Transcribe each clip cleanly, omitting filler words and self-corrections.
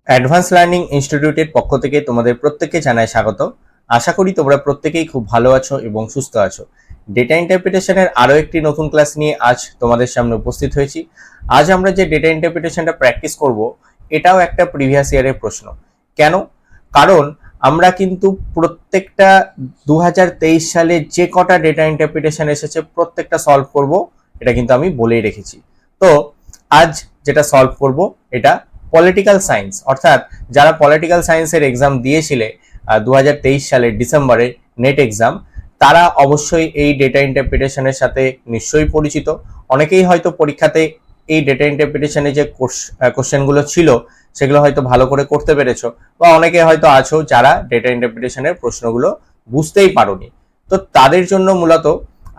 Advance learning ইনস্টিটিউটের পক্ষ থেকে তোমাদের প্রত্যেককে জানাই স্বাগত। আশা করি তোমরা প্রত্যেকেই খুব ভালো আছো এবং সুস্থ আছো। ডেটা ইন্টারপ্রিটেশনের আরও একটি নতুন ক্লাস নিয়ে আজ তোমাদের সামনে উপস্থিত হয়েছি। আজ আমরা যে ডেটা ইন্টারপ্রিটেশনটা প্র্যাকটিস করব, এটাও একটা প্রিভিয়াস ইয়ারের প্রশ্ন। কেন? কারণ আমরা কিন্তু প্রত্যেকটা 2023 সালে যে কটা ডেটা ইন্টারপ্রিটেশন এসেছে প্রত্যেকটা সলভ করব, এটা কিন্তু আমি বলেই রেখেছি। তো আজ যেটা সলভ করব এটা পলিটিক্যাল সায়েন্স, অর্থাৎ যারা পলিটিক্যাল সায়েন্সের এক্সাম দিয়েছিলে 2023 সালের ডিসেম্বরে নেট এক্সাম, তারা অবশ্যই এই ডেটা ইন্টারপ্রিটেশনের সাথে নিশ্চয়ই পরিচিত। অনেকেই হয়তো পরীক্ষাতে এই ডেটা ইন্টারপ্রিটেশনে যে কোশ্চেনগুলো ছিল সেগুলো হয়তো ভালো করে করতে পেরেছো, বা অনেকে হয়তো আছো যারা ডেটা ইন্টারপ্রিটেশনের প্রশ্নগুলো বুঝতেই পারোনি। তো তাদের জন্য মূলত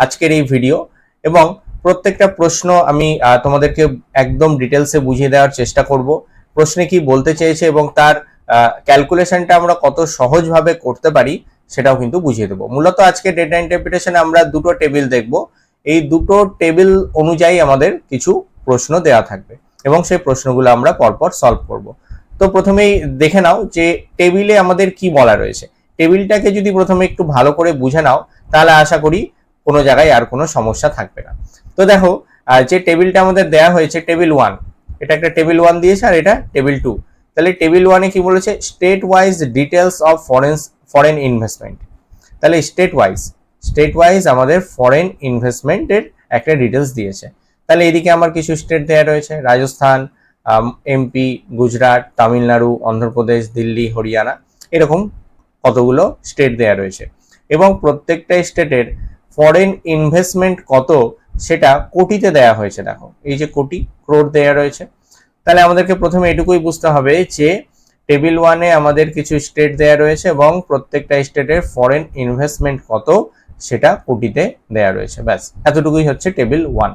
আজকের এই ভিডিও, এবং প্রত্যেকটা প্রশ্ন আমি তোমাদেরকে একদম ডিটেলসে বুঝিয়ে দেওয়ার চেষ্টা করব। প্রশ্নে কি বলতে চেয়েছে এবং তার ক্যালকুলেশনটা আমরা কত সহজভাবে করতে পারি সেটাও কিন্তু বুঝিয়ে দেবো। মূলত আজকে ডেটা ইন্টারপ্রিটেশনে আমরা দুটো টেবিল দেখব। এই দুটো টেবিল অনুযায়ী আমাদের কিছু প্রশ্ন দেওয়া থাকবে এবং সেই প্রশ্নগুলো আমরা পরপর সলভ করব। তো প্রথমেই দেখে নাও যে টেবিলে আমাদের কি বলা রয়েছে। টেবিলটাকে যদি প্রথমে একটু ভালো করে বুঝে নাও, তাহলে আশা করি কোনো জায়গায় আর কোনো সমস্যা থাকবে না। তো দেখো, যে টেবিলটা আমাদের দেওয়া হয়েছে টেবিল 1, এটা একটা টেবিল 1 দিয়েছে আর এটা টেবিল 2। তাহলে টেবিল 1 এ কি বলেছে? State wise details of foreign investment. তাহলে স্টেট ওয়াইজ আমাদের ফরেন ইনভেস্টমেন্টের একটা ডিটেলস দিয়েছে। তাহলে এদিকে আমার কিছু স্টেট দেওয়া রয়েছে, রাজস্থান, এমপি, গুজরাট, তামিলনাড়ু, অন্ধ্রপ্রদেশ, দিল্লি, হরিয়ানা, এরকম কতগুলো স্টেট দেওয়া রয়েছে। এবং প্রত্যেকটা স্টেটের ফরেন ইনভেস্টমেন্ট কত সেটা কোটিতে দেয়া হয়েছে। দেখো এই যে কোটি, ক্রোড় দেয়া রয়েছে। তাহলে আমাদেরকে প্রথমে এটুকুই বুঝতে হবে যে টেবিল 1 এ আমাদের কিছু স্টেট দেয়া রয়েছে এবং প্রত্যেকটা স্টেটের ফরেন ইনভেস্টমেন্ট কত সেটা কোটিতে দেয়া রয়েছে। ব্যাস এতটুকুই হচ্ছে টেবিল 1।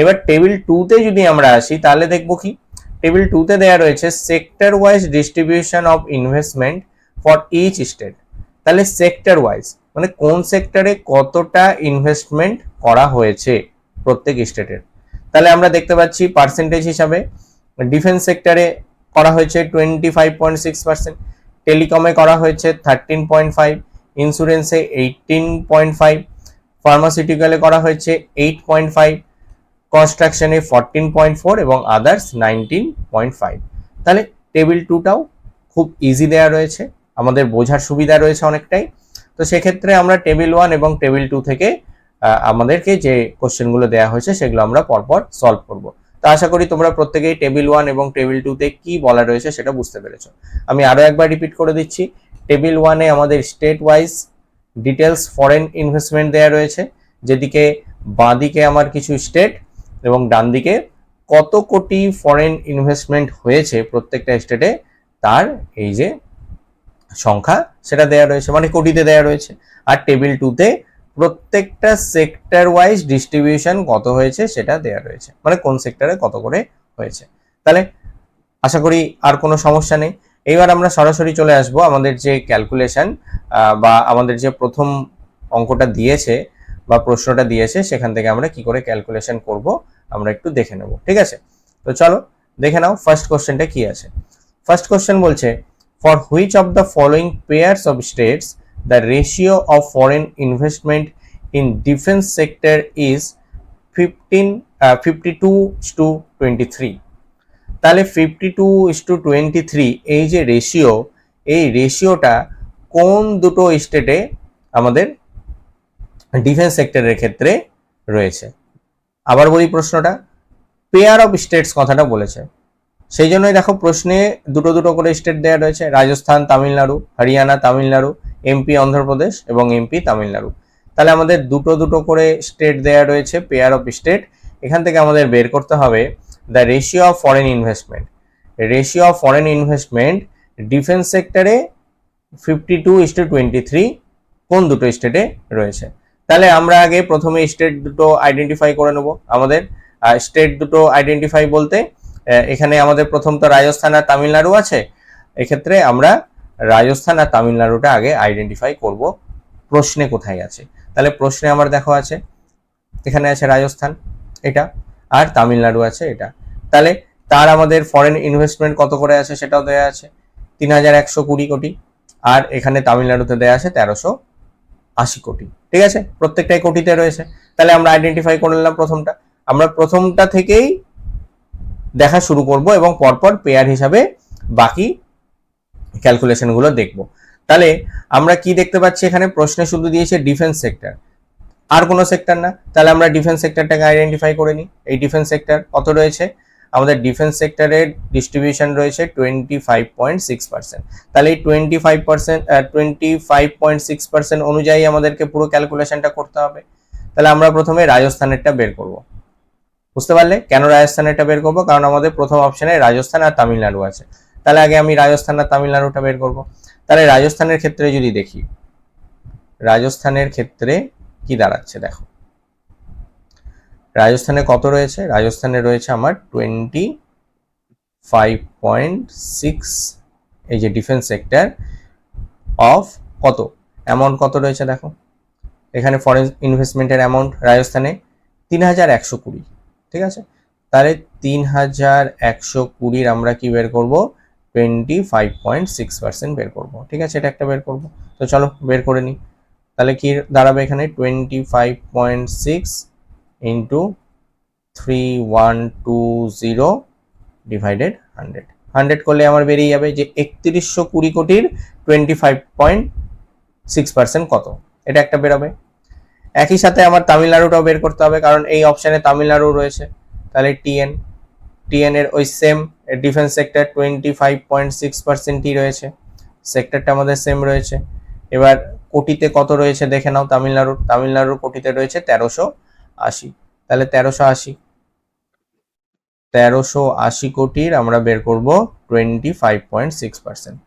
এবার টেবিল 2 তে যদি আমরা আসি তাহলে দেখবো কি, টেবিল 2 তে দেয়া রয়েছে sector wise distribution of investment for each state. তাহলে সেক্টর ওয়াইজ মানে কোন সেক্টরে কতটা ইনভেস্টমেন্ট করা হয়েছে প্রত্যেক স্টেটের। তাহলে আমরা দেখতে পাচ্ছি পার্সেন্টেজ হিসাবে ডিফেন্স সেক্টরে করা হয়েছে 25.6%, টেলিকমে করা হয়েছে 13.5, ইন্স্যুরেন্সে 18.5, ফার্মাসিউটিক্যালে করা হয়েছে 8.5, কনস্ট্রাকশনে 14.4 এবং আদার্স 19.5। তাহলে টেবিল 2টাও খুব ইজি দেওয়া রয়েছে, আমাদের বোঝার সুবিধা রয়েছে অনেকটাই। তো সেক্ষেত্রে আমরা টেবিল 1 এবং টেবিল 2 থেকে আমাদেরকে যে কোশ্চেনগুলো দেওয়া হয়েছে সেগুলো আমরা পরপর সলভ করব। তো আশা করি তোমরা প্রত্যেকেই টেবিল 1 এবং টেবিল 2 তে কি বলা রয়েছে সেটা বুঝতে পেরেছো। আমি আরো একবার রিপিট করে দিচ্ছি। টেবিল 1 এ আমাদের state wise details foreign investment দেওয়া রয়েছে, যেদিকে বাঁ দিকে আমার কিছু স্টেট এবং ডান দিকে কত কোটি ফরেন ইনভেস্টমেন্ট হয়েছে প্রত্যেকটা স্টেটে তার এই যে সংখ্যা সেটা দেওয়া রয়েছে, মানে কোটিতে দেওয়া রয়েছে। আর টেবিল 2 তে প্রত্যেকটা সেক্টর ওয়াইজ ডিস্ট্রিবিউশন কত হয়েছে সেটা দেওয়া রয়েছে, মানে কোন সেক্টরে কত করে হয়েছে। তাহলে আশা করি আর কোনো সমস্যা নেই। এইবার আমরা সরাসরি চলে আসব আমাদের যে ক্যালকুলেশন বা আমাদের যে প্রথম অঙ্কটা দিয়েছে বা প্রশ্নটা দিয়েছে সেখান থেকে আমরা কি করে ক্যালকুলেশন করব আমরা একটু দেখে নেব, ঠিক আছে? তো চলো দেখে নাও ফার্স্ট কোশ্চেনটা কি আছে। ফার্স্ট কোশ্চেন বলছে, for which of the following pairs of states the ratio of foreign investment in defense sector is 52:23। তাহলে 52:23 এই যে রেশিও, এই রেশিওটা কোন দুটো স্টেটে আমাদের ডিফেন্স সেক্টরের ক্ষেত্রে রয়েছে। আবার বলি প্রশ্নটা, পেয়ার অফ স্টেটস কথাটা বলেছে, সেই জন্যই দেখো প্রশ্নে দুটো দুটো করে স্টেট দেওয়া রয়েছে, রাজস্থান, তামিলনাড়ু, হরিয়ানা, তামিলনাড়ু, এমপি অন্ধ্রপ্রদেশ এবং এমপি তামিলনাড়ু। তাহলে আমাদের দুটো দুটো করে স্টেট দেওয়া রয়েছে, পেয়ার অফ স্টেট। এখান থেকে আমাদের বের করতে হবে the ratio of foreign investment. Ratio of foreign investment defence সেক্টরে 52:23 কোন দুটো স্টেটে রয়েছে। তাহলে আমরা আগে প্রথমে স্টেট দুটো আইডেন্টিফাই করে নেব। আমাদের স্টেট দুটো আইডেন্টিফাই বলতে এখানে আমাদের প্রথম তো রাজস্থান আর তামিলনাড়ু আছে, এক্ষেত্রে আমরা রাজস্থান আর তামিলনাড়ুটা আগে আইডেন্টিফাই করব প্রশ্নে কোথায় আছে। তাহলে প্রশ্নে আমার দেখো আছে, এখানে আছে রাজস্থান এটা, আর তামিলনাড়ু আছে এটা। তাহলে তার আমাদের ফরেন ইনভেস্টমেন্ট কত করে আছে সেটাও দেওয়া আছে 3120 কোটি, আর এখানে তামিলনাড়ুতে দেওয়া আছে 1380 কোটি। ঠিক আছে, প্রত্যেকটাই কোটিতে রয়েছে। তাহলে আমরা আইডেন্টিফাই করে নিলাম প্রথমটা। আমরা প্রথমটা থেকেই দেখা শুরু করব এবং পরপর পেয়ার হিসাবে বাকি ক্যালকুলেশন গুলো দেখব। তাহলে আমরা কি দেখতে পাচ্ছি, এখানে প্রশ্নে শুধু দিয়েছে ডিফেন্স সেক্টর, আর কোনো সেক্টর না। তাহলে আমরা ডিফেন্স সেক্টরটাকে আইডেন্টিফাই করে নিই। এই ডিফেন্স সেক্টর কত রয়েছে, আমাদের ডিফেন্স সেক্টরের ডিস্ট্রিবিউশন রয়েছে 25.6%। তাহলে এই 25.6% অনুযায়ী আমাদেরকে পুরো ক্যালকুলেশনটা করতে হবে। তাহলে আমরা প্রথমে রাজস্থানেরটা বের করব। বুঝতে পারলে কেন রাজস্থানেরটা বের করব, কারণ আমাদের প্রথম অপশনে রাজস্থান আর তামিলনাড়ু আছে। তাহলে আগে আমি রাজস্থান আর তামিলনাড়ুটা বের করব। তাহলে রাজস্থানের ক্ষেত্রে যদি দেখি, রাজস্থানের ক্ষেত্রে কি দাঁড়াচ্ছে দেখো, রাজস্থানে কত রয়েছে, রাজস্থানে রয়েছে আমার 25.6, এই যে ডিফেন্স সেক্টর অফ কত অ্যামাউন্ট কত রয়েছে দেখো, এখানে ফরেন ইনভেস্টমেন্টের অ্যামাউন্ট রাজস্থানে 3120। ঠিক আছে, তাহলে 3120 আমরা কি বের করব, 25.6% বের করব। ঠিক আছে, এটা একটা বের করব। তো চলো বের করে নিই। তাহলে কি দাঁড়াবে এখানে 25.6 ইন্টু 3120 ডিভাইডেড 100। 100 করলে আমার বেরিয়ে যাবে যে 3120 কোটির 25.6% কত, এটা একটা বেরোবে। একই সাথে আমার তামিলনাড়ুটাও বের করতে হবে, কারণ এই অপশনে তামিলনাড়ু রয়েছে। তাহলে টিএন এর ওই সেম ডিফেন্স সেক্টর 25.6%ই রয়েছে, সেক্টরটা আমাদের সেম রয়েছে। এবার কোটিতে কত রয়েছে দেখে নাও, তামিলনাড়ুর কোটিতে রয়েছে 1380। তাহলে 1380 কোটির আমরা বের করব 25.6%।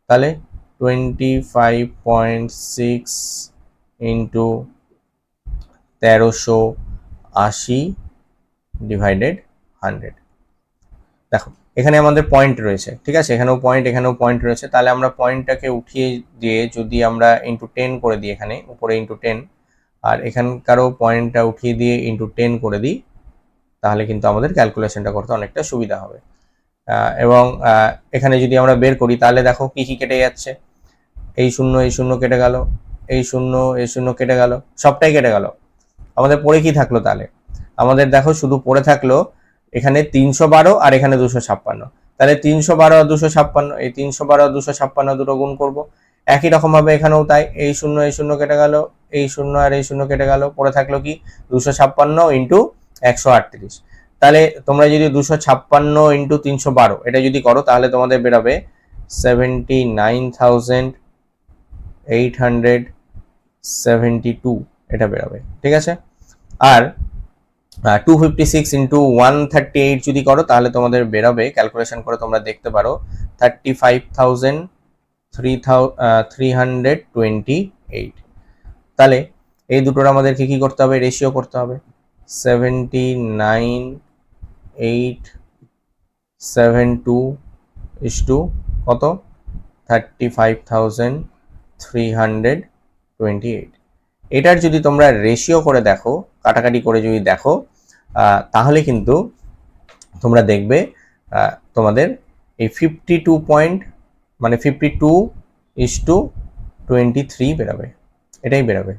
তাহলে 25.6 ইন্টু 1380 ডিভাইডেড 100। দেখো এখানে আমাদের পয়েন্ট রয়েছে, ঠিক আছে, এখানেও পয়েন্ট রয়েছে। তাহলে আমরা পয়েন্টটাকে উঠিয়ে দিয়ে যদি আমরা ইন্টু 10 করে দিই, এখানে উপরে ইন্টু 10, আর এখানকারও পয়েন্টটা উঠিয়ে দিয়ে ইন্টু 10 করে দিই, তাহলে কিন্তু আমাদের ক্যালকুলেশনটা করতে অনেকটা সুবিধা হবে। এবং এখানে যদি আমরা বের করি তাহলে দেখো কি কি কেটে যাচ্ছে, এই শূন্য কেটে গেল, এই শূন্য কেটে গেল, সবটাই কেটে গেল। আমাদের পড়ে কি থাকলো, তাহলে আমাদের দেখো শুধু পড়ে থাকলো এখানে 312 আর এখানে 256। তাহলে 312 আর 256, এই 312 আর 256 দুটো গুণ করব। একই রকম ভাবে এখানেও তাই, এই শূন্য কেটে গেল, এই শূন্য আর এই শূন্য কেটে গেল, পড়ে থাকলো কি 256 ইন্টু 138। তাহলে তোমরা যদি 256 ইন্টু 312 এটা যদি করো তাহলে তোমাদের বেরোবে 79,872 এটা বেরোবে। ঠিক আছে, আর 256 ইন্টু 138 যদি করো তাহলে তোমাদের বেরোবে, ক্যালকুলেশন করে তোমরা দেখতে পারো 35,328। তাহলে এই দুটোর আমাদেরকে কি করতে হবে, রেশিও করতে হবে। 79,872 ইস টু কত, 35,328। এটার যদি তোমরা রেশিও করে দেখো, কাটাকাটি করে যদি দেখো, তাহলে কিন্তু তোমরা দেখবে তোমাদের এই 52.23 বেরোবে, এটাই বেরোবে।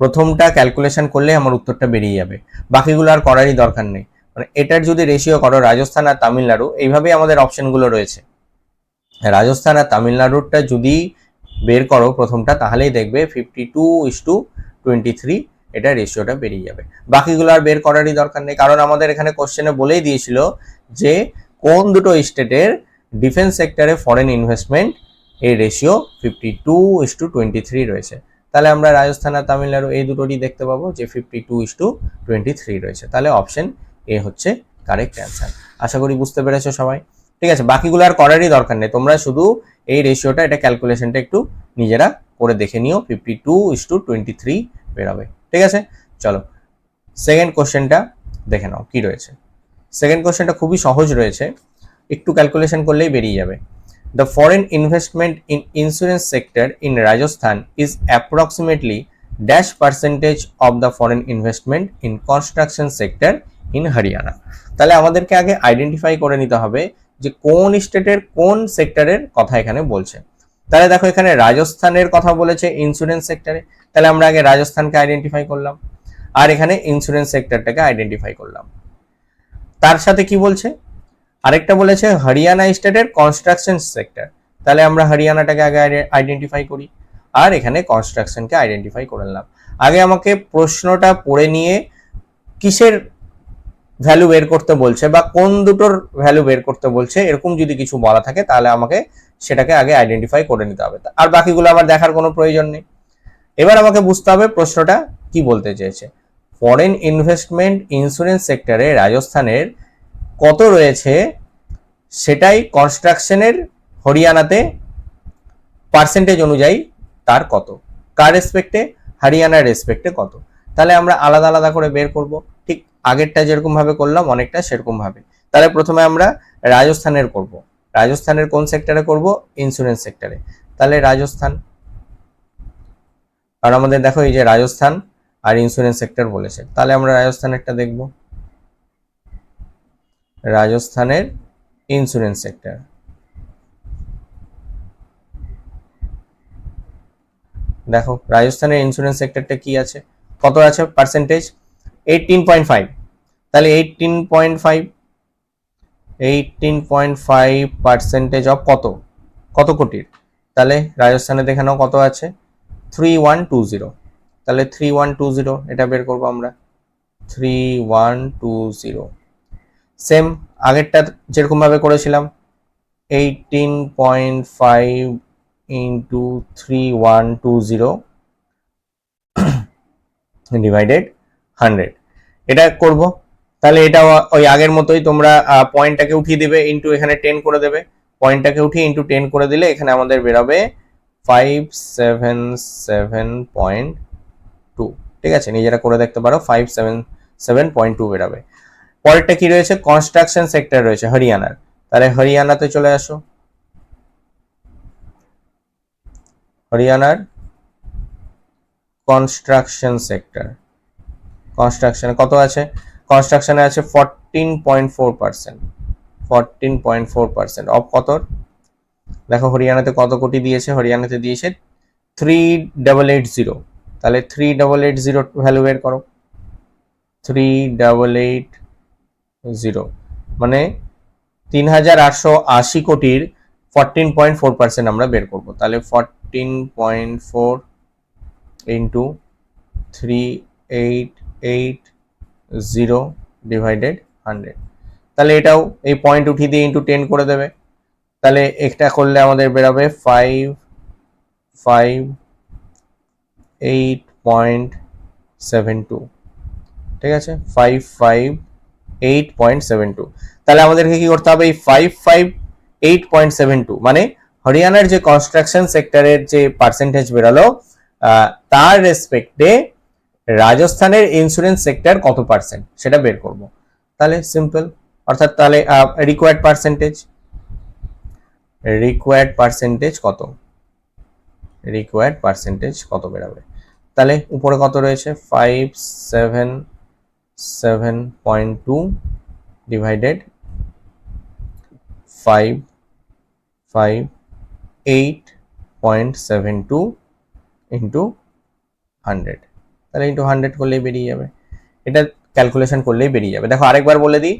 প্রথমটা ক্যালকুলেশন করলে আমার উত্তরটা বেরিয়ে যাবে, বাকিগুলো আর করারই দরকার নেই। মানে এটার যদি রেশিও করো রাজস্থান আর তামিলনাড়ু, এইভাবেই আমাদের অপশনগুলো রয়েছে। রাজস্থান আর তামিলনাড়ুরটা যদি বের করো প্রথমটা, তাহলেই দেখবে 52:23 এটা রেশিওটা বেরিয়ে যাবে। বাকিগুলো আর বের করারই দরকার নেই, কারণ আমাদের এখানে কোশ্চেনে বলেই দিয়েছিল যে কোন দুটো স্টেটের ডিফেন্স সেক্টরে ফরেন ইনভেস্টমেন্ট এর রেশিও 52:23 রয়েছে। তাহলে আমরা রাজস্থান আর তামিলনাড়ু এই দুটোরই দেখতে পাবো যে 52:23 রয়েছে। তাহলে অপশন এ হচ্ছে কারেক্ট অ্যান্সার। আশা করি বুঝতে পেরেছো সবাই। ঠিক আছে, বাকিগুলো আর করারই দরকার নেই, তোমরা শুধু এই রেশিওটা, এটা ক্যালকুলেশনটা একটু নিজেরা করে দেখে নিও, 52:23 বেরোবে। ঠিক আছে, চলো সেকেন্ড কোশ্চেনটা দেখে নাও কি রয়েছে। সেকেন্ড কোশ্চেনটা খুবই সহজ রয়েছে, একটু ক্যালকুলেশন করলেই বেরিয়ে যাবে। The foreign investment in insurance sector in Rajasthan is approximately dash percentage of the foreign investment in construction sector in Haryana. তাহলে আমাদেরকে আগে আইডেন্টিফাই করে নিতে হবে যে কোন স্টেটের কোন সেক্টরের কথা এখানে বলছে। তাহলে দেখো এখানে রাজস্থানের কথা বলেছে ইন্স্যুরেন্স সেক্টরে, তাহলে আমরা আগে রাজস্থানকে আইডেন্টিফাই করলাম আর এখানে ইন্স্যুরেন্স সেক্টরটাকে আইডেন্টিফাই করলাম। তার সাথে কি বলছে, আরেকটা বলেছে হরিয়ানা স্টেটের কনস্ট্রাকশন সেক্টর, তাহলে আমরা হরিয়ানাটাকে আগে আইডেন্টিফাই করি আর এখানে কনস্ট্রাকশনকে আইডেন্টিফাই করে নিলাম। আগে আমাকে প্রশ্নটা পড়ে নিয়ে কিসের ভ্যালু বের করতে বলছে বা কোন দুটোর ভ্যালু বের করতে বলছে এরকম যদি কিছু বলা থাকে তাহলে আমাকে সেটাকে আগে আইডেন্টিফাই করে নিতে হবে, আর বাকিগুলো আমার দেখার কোনো প্রয়োজন নেই। এবার আমাকে বুঝতে হবে প্রশ্নটা কি বলতে চেয়েছে। ফরেন ইনভেস্টমেন্ট ইন্স্যুরেন্স সেক্টরে রাজস্থানের কত রয়েছে সেটাই কনস্ট্রাকশনের হরিয়ানাতে পার্সেন্টেজ অনুযায়ী তার কত, কার রেসপেক্টে, হরিয়ানার রেসপেক্টে কত। তাহলে আমরা আলাদা আলাদা করে বের করব, ঠিক আগেরটা যেরকম ভাবে করলাম অনেকটা সেরকম ভাবে। তাহলে প্রথমে আমরা রাজস্থানের করব, রাজস্থানের কোন সেক্টরে করব, ইন্স্যুরেন্স সেক্টরে। তাহলে রাজস্থান, আর আমাদের দেখো এই যে রাজস্থান আর ইন্স্যুরেন্স সেক্টর বলেছে, তাহলে আমরা রাজস্থানেরটা দেখব, রাজস্থানের ইন্স্যুরেন্স সেক্টর। দেখো রাজস্থানের ইন্স্যুরেন্স সেক্টরটা কি আছে, কত আছে পার্সেন্টেজ, 18.5। তাহলে 18.5 অফ কত, কত কোটির, তাহলে রাজস্থানে দেখে নাও কত আছে, 3120। তাহলে 3120 এটা বের করবো আমরা, 3120। সেম আগেরটা যেরকম ভাবে করেছিলাম, 18.5 ইন্টু 3120 ডিভাইডেড 100 এটা করব। তাহলে এটা ওই আগের মতোই তোমরা পয়েন্টটাকে উঠিয়ে দিবে, ইন্টু এখানে 10 করে দেবে, পয়েন্টটাকে উঠিয়ে ইন্টু 10 করে দিলে এখানে আমাদের বেরোবে 577.2। ঠিক আছে, নিজেরা করে দেখতে পারো, 577.2 বেরোবে। পরেরটা কি রয়েছে, কনস্ট্রাকশন সেক্টর রয়েছে হরিয়ানার, তাহলে হরিয়ানাতে চলে আসো, হরিয়ানার কনস্ট্রাকশন সেক্টর, কনস্ট্রাকশনে কত আছে, কনস্ট্রাকশনে আছে 14.4%, 14.4% অফ কত, দেখো হরিয়ানাতে কত কোটি দিয়েছে, হরিয়ানাতে দিয়েছে 3880। তাহলে 3880 ভ্যালু বের করো, 3880 মানে 3880 কোটির 14.4% আমরা বের করব। তাহলে 14.4 ইন্টু 3880 ডিভাইডেড 100। তাহলে এটাও এই পয়েন্ট উঠিয়ে দিয়ে ইন্টু 10 করে দেবে, তাহলে একটা করলে আমাদের বেরোবে 558.72। ঠিক আছে, 558.72। তাহলে আমাদেরকে কি করতে হবে, এই 558.72 মানে হরিয়ানার যে কনস্ট্রাকশন সেক্টরের যে পার্সেন্টেজ বেরোলো তার রেসপেক্টে রাজস্থানের ইন্স্যুরেন্স সেক্টর কত পার্সেন্ট সেটা বের করব। তাহলে সিম্পল, অর্থাৎ তাহলে রিকোয়ার্ড পার্সেন্টেজ কত, রিকোয়ার্ড পার্সেন্টেজ কত বেরোবে। তাহলে উপরে কত রয়েছে, 577.2 ডিভাইডেড 558.72 ইন্টু 100। তাহলে ইন্টু 100 করলেই বেরিয়ে যাবে, এটা ক্যালকুলেশন করলেই বেরিয়ে যাবে। দেখো আরেকবার বলে দিই,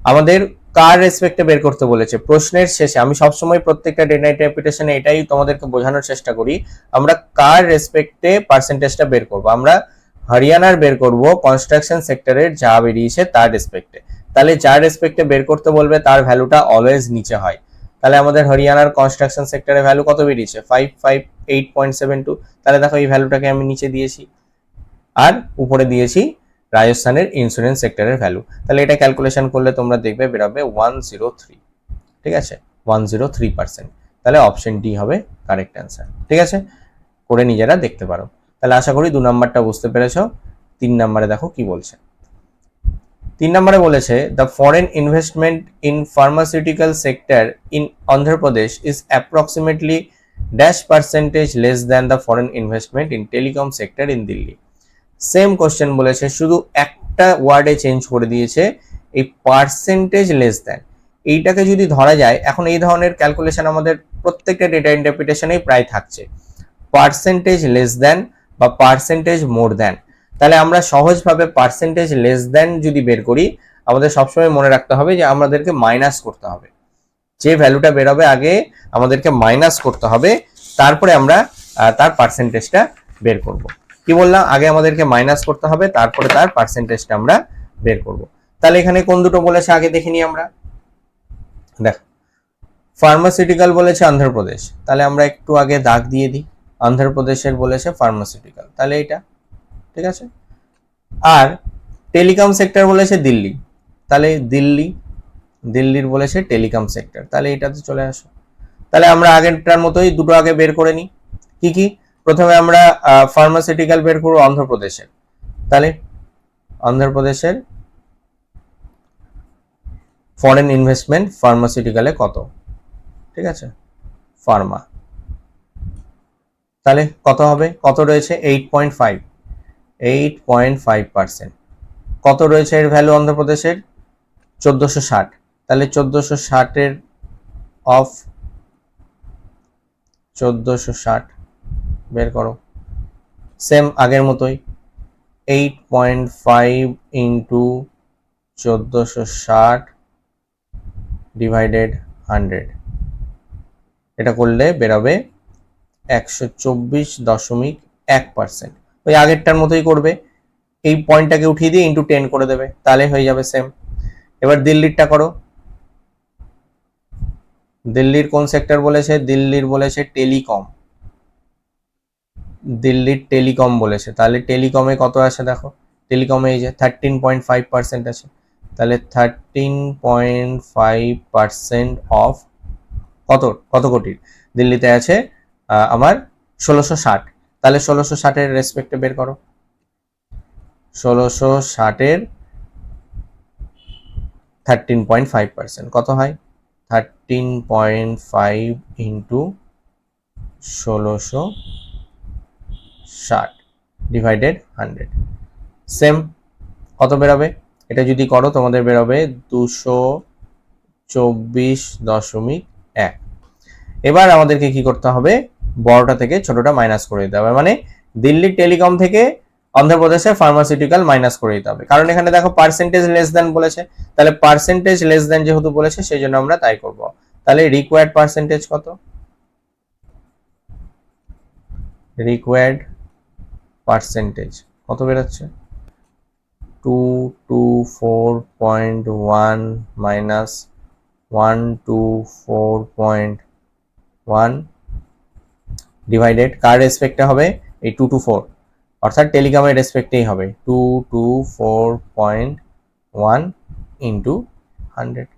আমাদের কার রেসপেক্টে বের করতে বলেছে প্রশ্নের শেষে। আমি সবসময় প্রত্যেকটা ডেটা ইন্টারপ্রিটেশনে এটাই তোমাদেরকে বোঝানোর চেষ্টা করি, আমরা কার রেসপেক্টে পার্সেন্টেজটা বের করব। আমরা হরিয়ানার বের করব কনস্ট্রাকশন সেক্টরের যা বেরিয়েছে তার রেসপেক্টে। তাহলে যার রেসপেক্টে বের করতে বলবে তার ভ্যালুটা অলওয়েজ নিচে হয়। তাহলে আমাদের হরিয়ানার কনস্ট্রাকশন সেক্টরের ভ্যালু কত বেরিয়েছে, 558.72। তাহলে দেখো এই ভ্যালুটাকে আমি নিচে দিয়েছি আর উপরে দিয়েছি রাজস্থানের ইন্স্যুরেন্স সেক্টরের ভ্যালু। তাহলে এটা ক্যালকুলেশন করলে তোমরা দেখবে বেরোবে 103। ঠিক আছে, 103%। তাহলে অপশন ডি হবে কারেক্ট অ্যান্সার। ঠিক আছে, করে নিজেরা দেখতে পারো। তাহলে আশা করি 2 নাম্বারটা বুঝতে পেরেছো। 3 নাম্বারে দেখো কি বলছে। 3 নম্বরে বলেছে the foreign investment in pharmaceutical sector in Andhra Pradesh is approximately dash percentage less than the foreign investment in telecom sector in Delhi. Same question বলেছে, শুধু একটা একটা ওয়ার্ডে চেঞ্জ করে দিয়েছে, এই পার্সেন্টেজ লেস দ্যান, এইটাকে যদি ধরা যায়, এখন এই ধরনের ক্যালকুলেশন আমাদের প্রত্যেকটা ডেটা ইন্টারপ্রিটেশনেই প্রায় থাকছে, পার্সেন্টেজ লেস দ্যান বা পার্সেন্টেজ মোর দ্যান। তাহলে আমরা সহজভাবে পার্সেন্টেজ লেস দ্যান যদি বের করি, আমাদের সবসময় মনে রাখতে হবে যে আমাদেরকে মাইনাস করতে হবে, যে ভ্যালুটা বেরোবে আগে আমাদেরকে মাইনাস করতে হবে, তারপরে আমরা তার পার্সেন্টেজটা বের করব। কি বললাম, আগে আমাদেরকে মাইনাস করতে হবে, তারপরে তার পার্সেন্টেজটা আমরা বের করব। তাহলে এখানে কোন দুটো বলেছে আগে দেখে নিই আমরা। দেখ, ফার্মাসিউটিক্যাল বলেছে অন্ধ্রপ্রদেশ, তাহলে আমরা একটু আগে দাগ দিয়ে দিই, অন্ধ্রপ্রদেশের বলেছে ফার্মাসিউটিক্যাল, তাহলে এটা ঠিক আছে। আর টেলিকম সেক্টর বলেছে দিল্লি, তাহলে দিল্লির বলেছে টেলিকম সেক্টর, তাহলে এটাতে চলে আসো। তাহলে আমরা আগেরটার মতোই দুটো আগে বের করে নিই। কি কি, প্রথমে আমরা ফার্মাসিউটিক্যাল বের করবো অন্ধ্রপ্রদেশের, তাহলে অন্ধ্রপ্রদেশের ফরেন ইনভেস্টমেন্ট ফার্মাসিউটিক্যালে কত, ঠিক আছে, ফার্মা, তাহলে কত হবে, কত রয়েছে 8.5%। কত রয়েছে এর ভ্যালু অন্ধ্রপ্রদেশের 1460, তাহলে 1460 অফ 1460 বের করো, সেম আগের মতোই 8.5 ইন্টু 1460 ডিভাইডেড 100, এটা করলে বেরোবে 124.1%। ওই আগেরটার মতোই করবে, এই পয়েন্টটাকে উঠিয়ে দিয়ে ইন্টু 10 করে দেবে, তাহলে হয়ে যাবে সেম। এবার দিল্লিরটা করো, দিল্লির কোন সেক্টর বলেছে, দিল্লির বলেছে টেলিকম, দিল্লির টেলিকম বলেছে, তাহলে টেলিকমে কত আছে দেখো, টেলিকমে এই যে 13.5% আছে, তাহলে 13.5% অফ কত কত কোটির, দিল্লিতে আছে আমার 1660, তাহলে 1660 এর রেসপেক্টে বের করো, 1660 এর 13.5% কত হয়, 13.5 ইন্টু 1660 ডিভাইডেড 100, সেম কত বেরোবে, এটা যদি করো তোমাদের বেরোবে 224.1। এবার আমাদেরকে কি করতে হবে, বড়টা থেকে ছোটটা মাইনাস করে দিতে হবে, মানে দিল্লি টেলিকম থেকে অন্ধ্রপ্রদেশের ফার্মাসিউটিক্যাল মাইনাস করে দিতে হবে, কারণ এখানে দেখো পার্সেন্টেজ লেস দ্যান বলেছে, তাহলে পার্সেন্টেজ লেস দ্যান যেহেতু বলেছে সেই জন্য আমরা তাই করব। তাহলে রিকোয়ার্ড পার্সেন্টেজ কত, রিকোয়ার্ড পার্সেন্টেজ কত বেরোচ্ছে, 224.1 মাইনাস 124.1 ডিভাইডেড কার রেসপেক্টে হবে, এই 224, অর্থাৎ টেলিকমের রেসপেক্টেই হবে 224.1 ইন্টু 100,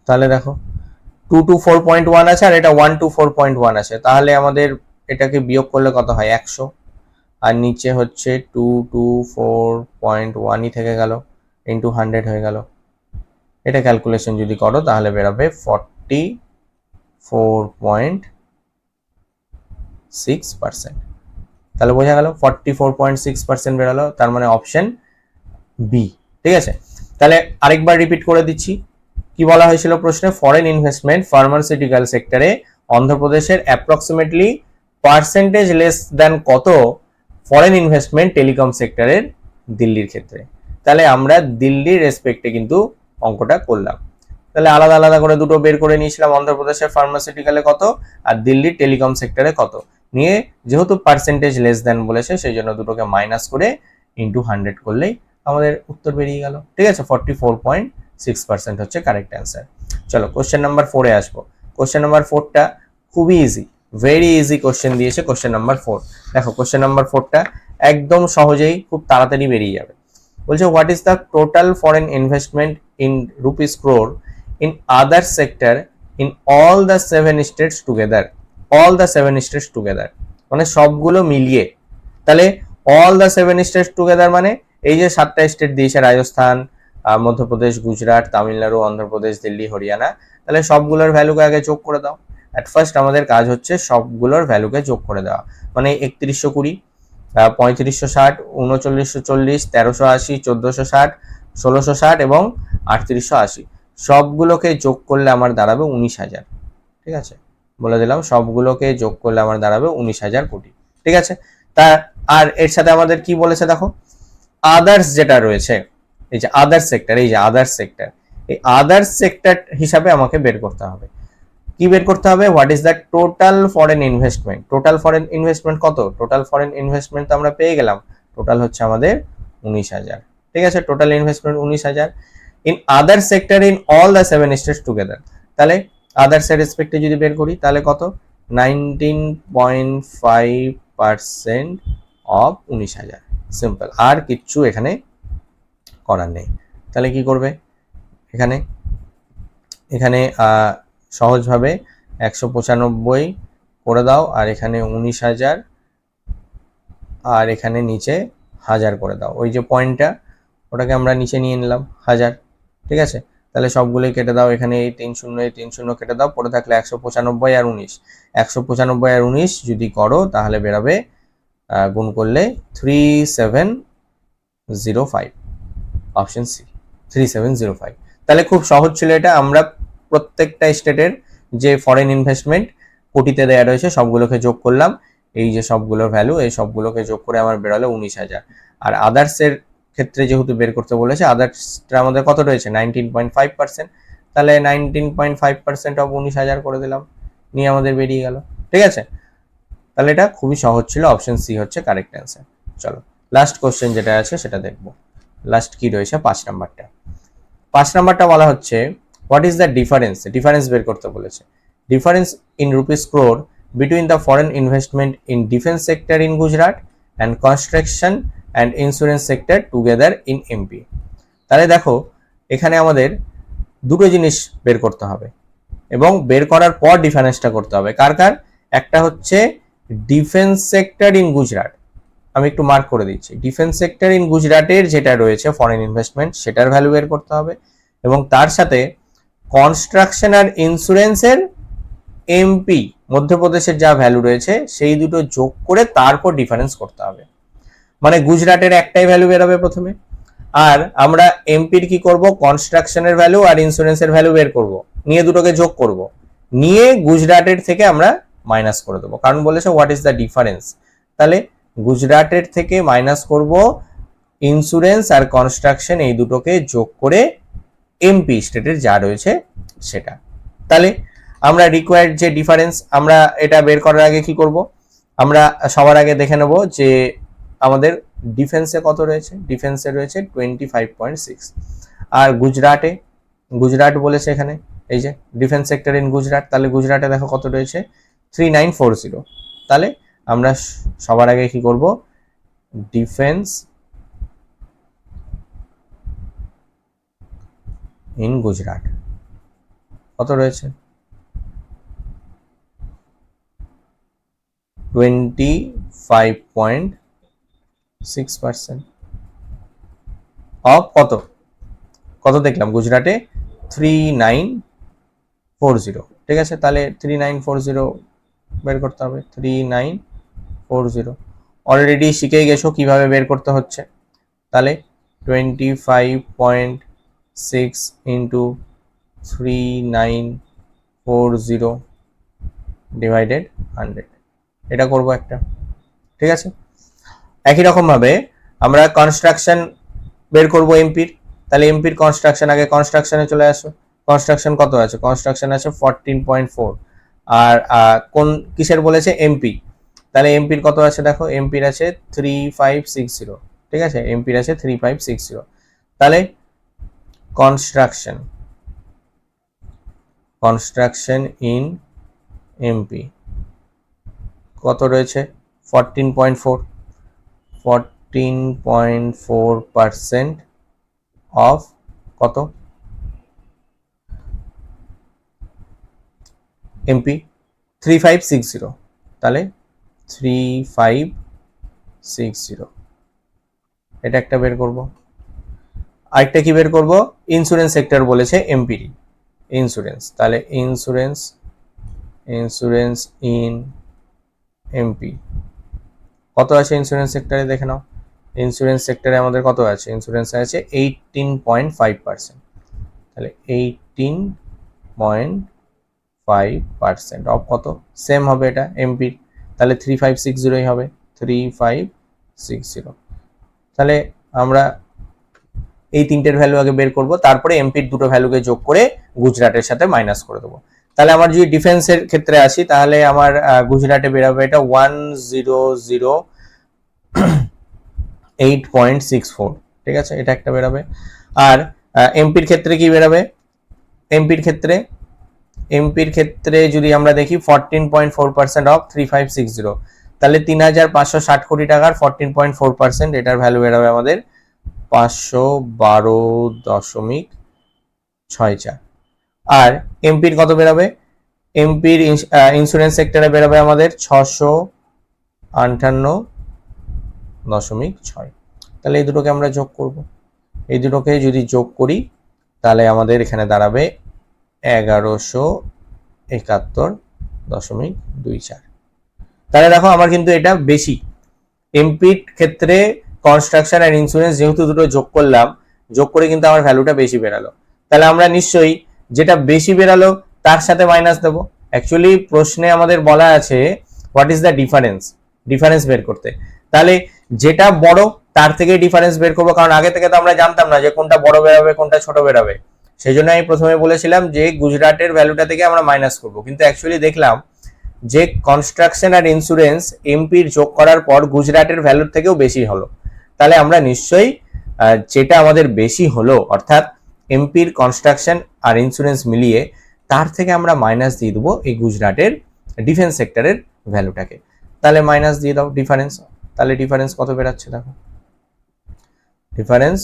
তাহলে দেখো 224.1 আছে আর এটা 124.1 আছে, তাহলে আমাদের এটাকে বিয়োগ করলে কত হয় 100, আর নিচে হচ্ছে 224.1ই থেকে গেল ইন্টু 100 হয়ে গেল, এটা ক্যালকুলেশন যদি করো তাহলে বেরোবে 44.6%, তাহলে বোঝা গেল 44.6% বেরোলো, তার মানে অপশন বি, ঠিক আছে। তাহলে আরেকবার রিপিট করে দিচ্ছি, কি বলা হয়েছিল প্রশ্নে, ফরেন ইনভেস্টমেন্ট ফার্মাসিউটিক্যাল সেক্টরে অন্ধ্রপ্রদেশের অ্যাপ্রক্সিমেটলি পার্সেন্টেজ লেস দ্যান কত ফরেন ইনভেস্টমেন্ট টেলিকম সেক্টরের দিল্লির ক্ষেত্রে। তাহলে আমরা দিল্লির রেসপেক্টে কিন্তু অঙ্কটা করলাম, তাহলে আলাদা আলাদা করে দুটো বের করে নিয়েছিলাম, অন্ধ্রপ্রদেশের ফার্মাসিউটিক্যালে কত আর দিল্লির টেলিকম সেক্টরে কত নিয়ে, যেহেতু পার্সেন্টেজ লেস দ্যান বলেছে সেই জন্য দুটোকে মাইনাস করে ইন্টু 100 করলেই আমাদের উত্তর বেরিয়ে গেল, ঠিক আছে। 44.6% হচ্ছে কারেক্ট অ্যান্সার। চলো কোশ্চেন নাম্বার 4-এ আসবো। কোশ্চেন নাম্বার 4টা খুবই ইজি, ভেরি ইজি কোশ্চেন দিয়েছে কোশ্চেন নাম্বার 4। দেখো কোশ্চেন নাম্বার 4টা একদম সহজেই খুব তাড়াতাড়ি বেরিয়ে যাবে। বলছে what is the total foreign investment in rupees crore in other sector in all the 7 states together, all the 7 states together মানে সবগুলো মিলিয়ে, তাহলে অল দ্য 7 স্টেটস টুগেদার মানে এই যে 7টা স্টেট দিয়েছে, রাজস্থান, মধ্যপ্রদেশ, গুজরাট, তামিলনাড়ু, অন্ধ্রপ্রদেশ, দিল্লি, হরিয়ানা, তাহলে সবগুলোর ভ্যালুকে আগে যোগ করে দাও। অ্যাট ফার্স্ট আমাদের কাজ হচ্ছে সবগুলোর ভ্যালুকে যোগ করে দেওয়া, মানে 3120 3560, 3940, 1380, 1460, 1660 এবং 3880 সবগুলোকে যোগ করলে আমার দাঁড়াবে 19,000। ঠিক আছে, বলে দিলাম সবগুলোকে যোগ করলে আমার দাঁড়াবে 19,000 কোটি। ঠিক আছে, তা আর এর সাথে আমাদের কি বলেছে দেখো, আদার্স যেটা রয়েছে, এই যে আদার্স সেক্টর, এই যে আদার্স সেক্টর, এই আদার্স সেক্টর হিসাবে আমাকে বের করতে হবে। কি বের করতে হবে? What is the total foreign investment. Total foreign investment কত? টোটাল ফরেন ইনভেস্টমেন্ট তো আমরা পেয়ে গেলাম, টোটাল হচ্ছে আমাদের 19,000। ঠিক আছে, total investment 19,000 in other sector in all the 7 states together. তাহলে আদার্স এর রেসপেক্টে যদি বের করি তাহলে কত? 19.5% অফ 19,000। সিম্পল, আর কিচ্ছু এখানে করার নেই। তাহলে কি করবে? এখানে এখানে সহজভাবে 195 করে দাও, আর এখানে 19,000, আর এখানে নিচে 1000 করে দাও। ওই যে পয়েন্টটা, ওটাকে আমরা নিচে নিয়ে নিলাম 1000। ঠিক আছে, তাহলে সবগুলোই কেটে দাও, এখানে এই 3 শূন্য এই 3 শূন্য কেটে দাও, পড়ে থাকলে 195 আর 19। 195 আর 19 যদি করো তাহলে বেরাবে, গুণ করলে 3705, অপশন সি 3705। তাহলে খুব সহজ ছিল এটা। আমরা প্রত্যেকটা স্টেটের যে ফরেন ইনভেস্টমেন্ট কোটিতে দেওয়া রয়েছে সবগুলোকে যোগ করলাম, এই যে সবগুলোর ভ্যালু, এই সবগুলোকে যোগ করে আমার বেরোলো 19,000। আর আদার্সের ক্ষেত্রে যেহেতু বের করতে বলেছে, আদার্সটা আমাদের কত রয়েছে? 19.5%। তাহলে 19.5% অফ 19,000 করে দিলাম, নিয়ে আমাদের বেরিয়ে গেল। ঠিক আছে, তাহলে এটা খুবই সহজ ছিল, অপশন সি হচ্ছে কারেক্ট অ্যান্সার। চলো লাস্ট কোশ্চেন যেটা আছে সেটা দেখবো। লাস্ট কি রয়েছে? 5 নাম্বারটা। 5 নাম্বারটা বলা হচ্ছে what is the difference. Difference বের করতে বলেছে। Difference in rupees crore between the foreign investment in defence sector in Gujarat and construction and insurance sector together in MP. তাহলে দেখো এখানে আমাদের দুটো জিনিস বের করতে হবে, এবং বের করার পর ডিফারেন্সটা করতে হবে। কার কার? একটা হচ্ছে ডিফেন্স সেক্টর ইন গুজরাট, আমি একটু মার্ক করে দিচ্ছি। ডিফেন্স সেক্টর ইন গুজরাটের যেটা রয়েছে ফরেন ইনভেস্টমেন্ট, সেটার ভ্যালু বের করতে হবে, এবং তার সাথে কনস্ট্রাকশন আর ইন্স্যুরেন্সের এমপি মধ্যপ্রদেশের যা ভ্যালু রয়েছে সেই দুটো যোগ করে তারপর ডিফারেন্স করতে হবে। মানে গুজরাটের একটাই ভ্যালু বেরোবে প্রথমে, আর আমরা এমপির কি করব? কনস্ট্রাকশনের ভ্যালু আর ইন্স্যুরেন্সের ভ্যালু বের করব, নিয়ে দুটোকে যোগ করব, নিয়ে গুজরাটের থেকে আমরা মাইনাস করে দেবো, কারণ বলেছে হোয়াট ইজ দ্য ডিফারেন্স। তাহলে গুজরাটের থেকে মাইনাস করব ইন্স্যুরেন্স আর কনস্ট্রাকশন, এই দুটোকে যোগ করে এমপি স্টেটের যা রয়েছে সেটা। তাহলে আমরা রিকোয়ার্ড যে ডিফারেন্স, আমরা এটা বের করার আগে কি করব? আমরা সবার আগে দেখে নেব যে আমাদের ডিফেন্সে কত রয়েছে। ডিফেন্সে রয়েছে 25.6, আর গুজরাট বলেছে এখানে, এই যে ডিফেন্স সেক্টর ইন গুজরাট, তাহলে গুজরাটে দেখো কত রয়েছে? 3940। তাহলে আমরা সবার আগে কি করব? ডিফেন্স ইন গুজরাট কত রয়েছে? 25.6% অফ কত? কত দেখলাম গুজরাটে? 3940। ঠিক আছে, তাহলে 3940 বের করতে হবে। 3940 অলরেডি শিখে গেছো কিভাবে বের করতে হচ্ছে। তাহলে 25.6 ইন্টু 3940 ডিভাইডেড 100, এটা করবো একটা। ঠিক আছে, একই রকম ভাবে আমরা কনস্ট্রাকশন বের করব এমপির। তাহলে এমপির কনস্ট্রাকশন, আগে কনস্ট্রাকশনে চলে আসো। কনস্ট্রাকশন কত আছে? কনস্ট্রাকশন আছে 14.4, আর কোন কিসের বলেছে? এমপি। তাহলে এমপির কত আছে দেখো, এমপির আছে 3560। ঠিক আছে, এমপির আছে 3560। তাহলে কনস্ট্রাকশন ইন এমপি কত রয়েছে? 14.4, 14.4% অফ কত? এমপি 3560। তাহলে 3560 এটা একটা বের করব। আরেকটা কি বের করব? ইন্স্যুরেন্স সেক্টর বলেছে এমপি ইন্স্যুরেন্স, তাহলে ইন্স্যুরেন্স ইন এমপি কত আছে ইন্স্যুরেন্স সেক্টরে দেখে নাও। ইন্স্যুরেন্স সেক্টরে আমাদের কত আছে, ইন্স্যুরেন্সে আছে 18.5%। তাহলে 18.5% অফ কত, সেম হবে এটা এমপির, তাহলে 3560 হবে, 3560। তাহলে আমরা এই তিনটের ভ্যালু আগে বের করব, তারপরে এমপির দুটো ভ্যালুকে যোগ করে গুজরাটের সাথে মাইনাস করে দেবো। তাহলে আমার যদি ডিফেন্সের ক্ষেত্রে আসি, তাহলে আমার গুজরাটে বেরোবে এটা 1008.64, ঠিক আছে, এটা একটা বেরোবে। আর এমপির ক্ষেত্রে কি বেরোবে, এমপির ক্ষেত্রে যদি আমরা দেখি 14.4% অফ 3560, তাহলে 3560 কোটি টাকার 14.4%, এটার ভ্যালু বেরোবে আমাদের 512.64। আর এমপির কত বেরোবে, এমপির ইন্স্যুরেন্স সেক্টরে বেরোবে আমাদের 658.6। তাহলে এই দুটোকে আমরা যোগ করব, এই দুটোকে যদি যোগ করি তাহলে আমাদের এখানে দাঁড়াবে 1171.24। তাহলে দেখো আমার কিন্তু এটা বেশি, এমপির ক্ষেত্রে কনস্ট্রাকশন আর ইন্স্যুরেন্স যেহেতু দুটো যোগ করলাম, যোগ করে কিন্তু আমার ভ্যালুটা বেশি বেরালো। তাহলে আমরা নিশ্চয়ই যেটা বেশি বেরালো তার সাথে মাইনাস দেবো। অ্যাকচুয়ালি প্রশ্নে আমাদের বলা আছে হোয়াট ইজ দ্য ডিফারেন্স বের করতে। তাহলে যেটা বড় তার থেকে ডিফারেন্স বের করবো, কারণ আগে থেকে তো আমরা জানতাম না যে কোনটা বড় বেরাবে কোনটা ছোট বেরাবে। সেই জন্য আমি প্রথমে বলেছিলাম যে গুজরাটের ভ্যালুটা থেকে আমরা মাইনাস করবো, কিন্তু অ্যাকচুয়ালি দেখলাম যে কনস্ট্রাকশন আর ইন্স্যুরেন্স এমপির যোগ করার পর গুজরাটের ভ্যালুর থেকেও বেশি হলো। তাহলে আমরা নিশ্চয়ই যেটা আমাদের বেশি হলো, অর্থাৎ এমপির কনস্ট্রাকশন আর ইন্স্যুরেন্স মিলিয়ে, তার থেকে আমরা মাইনাস দিয়ে দেবো এই গুজরাটের ডিফেন্স সেক্টরের ভ্যালুটাকে। তাহলে মাইনাস দিয়ে দাও ডিফারেন্স। তাহলে ডিফারেন্স কত বেরাচ্ছে দেখো, ডিফারেন্স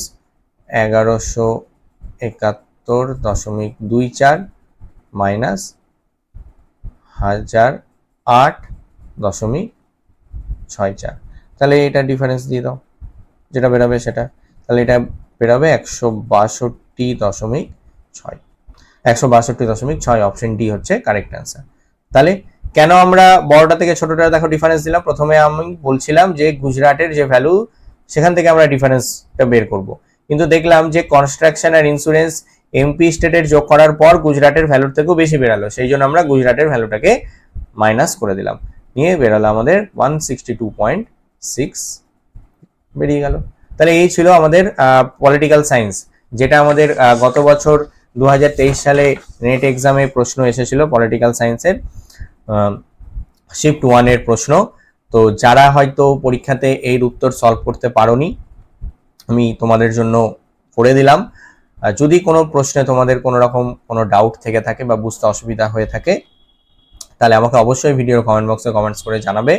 1171.24 মাইনাস 1008.64। তাহলে এটা ডিফারেন্স দিয়ে দাও, যেটা বেরোবে সেটা। তাহলে এটা বেরোবে 162.6, 162.6, অপশন ডি হচ্ছে কারেক্ট অ্যান্সার। তাহলে কেন আমরা বড়টা থেকে ছোটটা দেখো ডিফারেন্স দিলাম, প্রথমে আমি বলছিলাম যে গুজরাটের যে ভ্যালু সেখান থেকে আমরা ডিফারেন্সটা বের করব, কিন্তু দেখলাম যে কনস্ট্রাকশন আর ইন্স্যুরেন্স এমপি স্টেটের যোগ করার পর গুজরাটের ভ্যালুর থেকেও বেশি বেরালো, সেই জন্য আমরা গুজরাটের ভ্যালুটাকে মাইনাস করে দিলাম, নিয়ে বেরোলো আমাদের 162.6 বেরিয়ে গেল। তাহলে এই ছিল আমাদের পলিটিক্যাল সায়েন্স, যেটা আমাদের গত বছর 2023 সালে নেট এক্সামে প্রশ্ন এসেছিল পলিটিক্যাল সায়েন্সের শিফট 1 এর প্রশ্ন। তো যারা হয়তো পরীক্ষাতে এর উত্তর সলভ করতে পারোনি, আমি তোমাদের জন্য করে দিলাম। যদি কোনো প্রশ্নে তোমাদের কোনো রকম কোনো ডাউট থেকে থাকে বা বুঝতে অসুবিধা হয়ে থাকে, তাহলে আমাকে অবশ্যই ভিডিওর কমেন্ট বক্সে কমেন্টস করে জানাবে।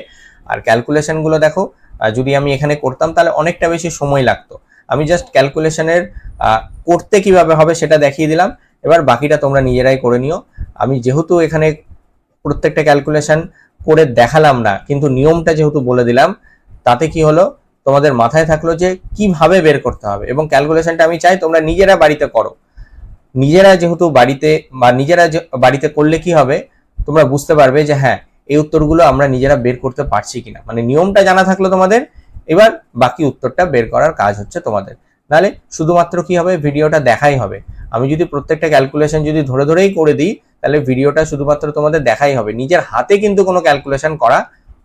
আর ক্যালকুলেশনগুলো দেখো, যদি আমি এখানে করতাম তাহলে অনেকটা বেশি সময় লাগতো। আমি জাস্ট ক্যালকুলেশনের করতে কিভাবে হবে সেটা দেখিয়ে দিলাম, এবার বাকিটা তোমরা নিজেরাই করে নিও। আমি যেহেতু এখানে প্রত্যেকটা ক্যালকুলেশন করে দেখালাম না, কিন্তু নিয়মটা যেহেতু বলে দিলাম, তাতে কি হলো, তোমাদের মাথায় থাকলো যে কিভাবে বের করতে হবে। এবং ক্যালকুলেশনটা আমি চাই তোমরা নিজেরা বাড়িতে করো, নিজেরা যেহেতু বাড়িতে বা নিজেরা বাড়িতে করলে কি হবে, তোমরা বুঝতে পারবে যে হ্যাঁ এই উত্তরগুলো আমরা নিজেরা বের করতে পারছি কিনা। মানে নিয়মটা জানা থাকলো তোমাদের, এবার বাকি উত্তরটা বের করার কাজ হচ্ছে তোমাদের। নাহলে শুধুমাত্র কি হবে, ভিডিওটা দেখাই হবে। আমি যদি প্রত্যেকটা ক্যালকুলেশন যদি ধরে ধরেই করে দিই, তাহলে ভিডিওটা শুধুমাত্র তোমাদের দেখাই হবে, নিজের হাতে কিন্তু কোনো ক্যালকুলেশন করা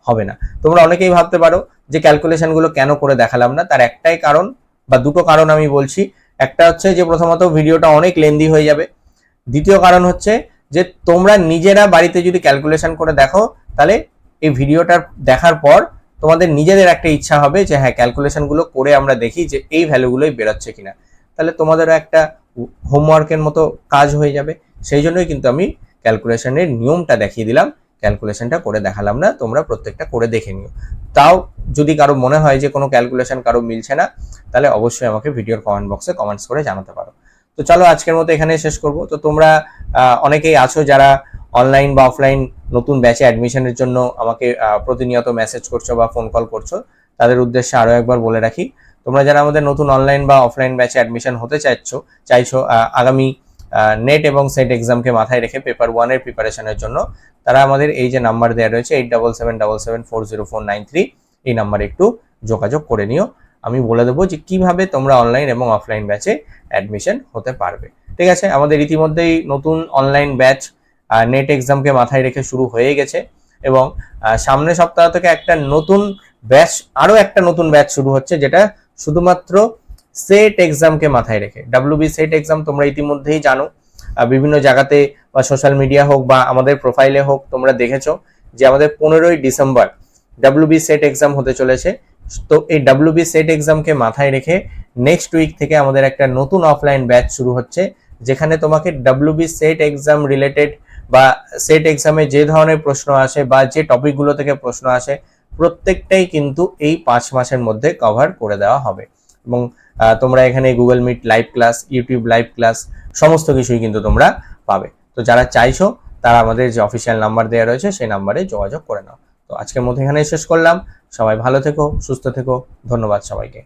হবে না। তোমরা অনেকেই ভাবতে পারো যে ক্যালকুলেশনগুলো কেন করে দেখালাম না, তার একটাই কারণ বা দুটো কারণ আমি বলছি। একটা হচ্ছে যে প্রথমত ভিডিওটা অনেক লেন্দি হয়ে যাবে, দ্বিতীয় কারণ হচ্ছে যে তোমরা নিজেরা বাড়িতে যদি ক্যালকুলেশন করে দেখো, তাহলে এই ভিডিওটা দেখার পর তোমাদের নিজেদের একটা ইচ্ছা হবে যে হ্যাঁ ক্যালকুলেশনগুলো করে আমরা দেখি যে এই ভ্যালুগুলোই বেরোচ্ছে কিনা। তাহলে তোমাদেরও একটা হোমওয়ার্কের মতো কাজ হয়ে যাবে। সেই জন্যই কিন্তু আমি ক্যালকুলেশনের নিয়মটা দেখিয়ে দিলাম, ক্যালকুলেশনটা করে দেখালাম না। তোমরা প্রত্যেকটা করে দেখে নিও। তাও যদি কারো মনে হয় যে কোনো ক্যালকুলেশন কারো মিলছে না, তাহলে অবশ্যই আমাকে ভিডিওর কমেন্ট বক্সে কমেন্টস করে জানাতে পারো। তো চলো আজকের মতো এখানে শেষ করব। তো তোমরা অনেকেই আছো যারা অনলাইন বা অফলাইন নতুন ব্যাচে অ্যাডমিশনের জন্য আমাকে প্রতিনিয়ত মেসেজ করছো বা ফোন কল করছো, তাদের উদ্দেশ্যে আরো একবার বলে রাখি, তোমরা যারা আমাদের নতুন অনলাইন বা অফলাইন ব্যাচে অ্যাডমিশন হতে চাইছো আগামী নেট এবং সেট এক্সামকে মাথায় রেখে পেপার 1 এর প্রিপারেশনের জন্য, তারা আমাদের এই যে নাম্বার দেওয়া রয়েছে 8777404939, এই নাম্বারে একটু যোগাযোগ করে নিও। আমি বলে দেবো যে কিভাবে তোমরা অনলাইন এবং অফলাইন ব্যাচে অ্যাডমিশন হতে পারবে। ঠিক আছে, আমাদের ইতিমধ্যেই নতুন অনলাইন ব্যাচ নেট এক্সামকে মাথায় রেখে শুরু হয়ে গেছে এবং সামনের সপ্তাহ থেকে একটা নতুন ব্যাচ শুরু হচ্ছে, যেটা শুধুমাত্র সেট এক্সামকে মাথায় রেখে। ডাব্লিউবি সেট এক্সাম তোমরা ইতিমধ্যেই জানো, বিভিন্ন জায়গাতে বা সোশ্যাল মিডিয়া হোক বা আমাদের প্রোফাইলে হোক তোমরা দেখেছো যে আমাদের 15ই ডিসেম্বর ডাব্লিউবি সেট এক্সাম হতে চলেছে। তো এই ডাব্লিউবি সেট এক্সামকে মাথায় রেখে নেক্সট উইক থেকে আমাদের একটা নতুন অফলাইন ব্যাচ শুরু হচ্ছে, যেখানে তোমাকে ডাব্লিউবি সেট এক্সাম রিলেটেড বা সেট এক্সামে যে ধরনের প্রশ্ন আসে বা যে টপিকগুলো থেকে প্রশ্ন আসে প্রত্যেকটাই কিন্তু এই 5 মাসের মধ্যে কভার করে দেওয়া হবে। এবং তোমরা এখানে Google Meet live class, YouTube live class সমস্ত কিছুই কিন্তু তোমরা পাবে। তো যারা চাইছো তারা আমাদের যে অফিসিয়াল নাম্বার দেওয়া রয়েছে সেই নাম্বারে যোগাযোগ করে নাও। তো আজকের মধ্যে এখানে শেষ করলাম। সবাই ভালো থেকো, সুস্থ থেকো, ধন্যবাদ সবাইকে।